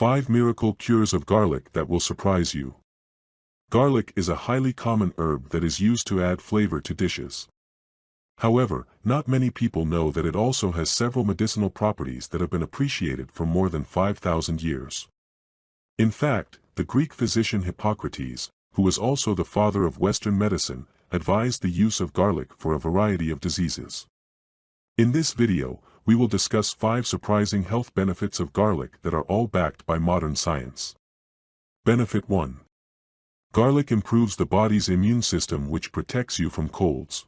5 miracle cures of garlic that will surprise you. Garlic is a highly common herb that is used to add flavor to dishes. However, not many people know that it also has several medicinal properties that have been appreciated for more than 5,000 years. In fact, the Greek physician Hippocrates, who was also the father of Western medicine, advised the use of garlic for a variety of diseases. In this video, we will discuss 5 surprising health benefits of garlic that are all backed by modern science. Benefit 1. Garlic improves the body's immune system, which protects you from colds.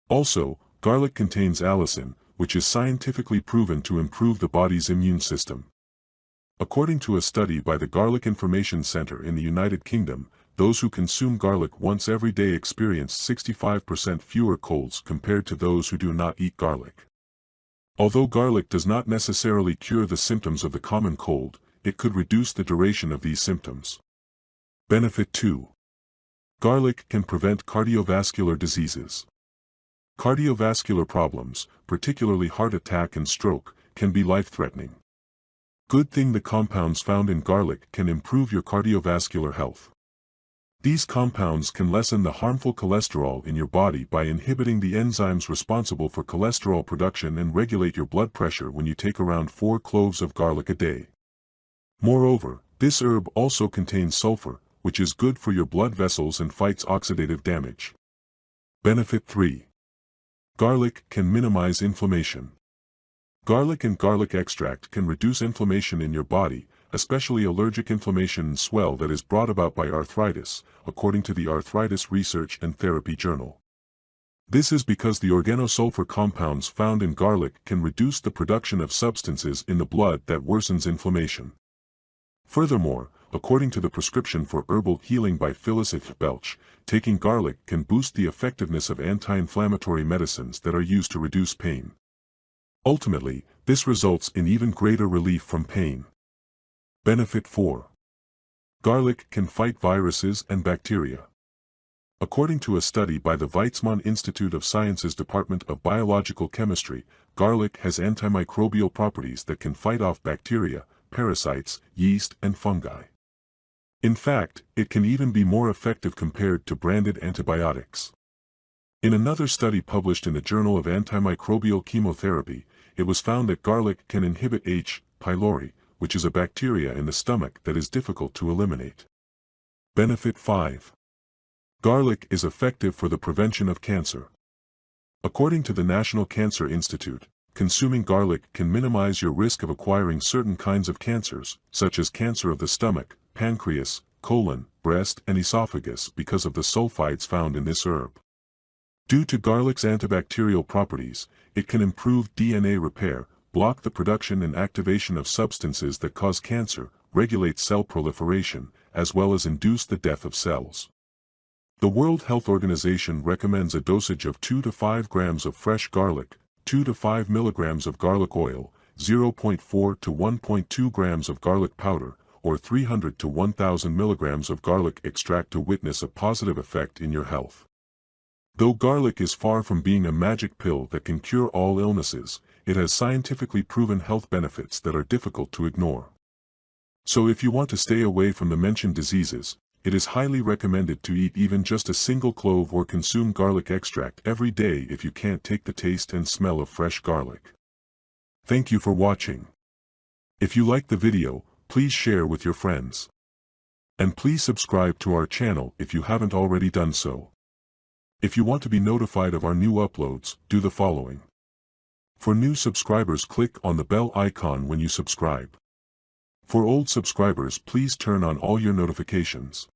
Also, garlic contains allicin, which is scientifically proven to improve the body's immune system. According to a study by the Garlic Information Center in the United Kingdom, those who consume garlic once every day experience 65% fewer colds compared to those who do not eat garlic. Although garlic does not necessarily cure the symptoms of the common cold, it could reduce the duration of these symptoms. Benefit 2. Garlic can prevent cardiovascular diseases. Cardiovascular problems, particularly heart attack and stroke, can be life-threatening. Good thing the compounds found in garlic can improve your cardiovascular health. These compounds can lessen the harmful cholesterol in your body by inhibiting the enzymes responsible for cholesterol production and regulate your blood pressure when you take around 4 cloves of garlic a day. Moreover, this herb also contains sulfur, which is good for your blood vessels and fights oxidative damage. Benefit 3. Garlic can minimize inflammation. Garlic and garlic extract can reduce inflammation in your body, especially allergic inflammation and swell that is brought about by arthritis, according to the Arthritis Research and Therapy Journal. This is because the organosulfur compounds found in garlic can reduce the production of substances in the blood that worsens inflammation. Furthermore, according to the Prescription for Herbal Healing by Phyllis F. Belch, taking garlic can boost the effectiveness of anti-inflammatory medicines that are used to reduce pain. Ultimately, this results in even greater relief from pain. Benefit 4. Garlic can fight viruses and bacteria. According to a study by the Weizmann Institute of Sciences Department of Biological Chemistry, garlic has antimicrobial properties that can fight off bacteria, parasites, yeast, and fungi. In fact, it can even be more effective compared to branded antibiotics. In another study published in the Journal of Antimicrobial Chemotherapy, it was found that garlic can inhibit H. pylori, which is a bacteria in the stomach that is difficult to eliminate. Benefit 5. Garlic is effective for the prevention of cancer. According to the National Cancer Institute, consuming garlic can minimize your risk of acquiring certain kinds of cancers, such as cancer of the stomach, pancreas, colon, breast, and esophagus because of the sulfides found in this herb. Due to garlic's antibacterial properties, it can improve DNA repair, block the production and activation of substances that cause cancer, regulate cell proliferation, as well as induce the death of cells. The World Health Organization recommends a dosage of 2 to 5 grams of fresh garlic, 2 to 5 milligrams of garlic oil, 0.4 to 1.2 grams of garlic powder, or 300 to 1,000 milligrams of garlic extract to witness a positive effect in your health. Though garlic is far from being a magic pill that can cure all illnesses, it has scientifically proven health benefits that are difficult to ignore. So if you want to stay away from the mentioned diseases, it is highly recommended to eat even just a single clove or consume garlic extract every day if you can't take the taste and smell of fresh garlic. Thank you for watching. If you liked the video, please share with your friends. And please subscribe to our channel if you haven't already done so. If you want to be notified of our new uploads, do the following. For new subscribers, click on the bell icon when you subscribe. For old subscribers, please turn on all your notifications.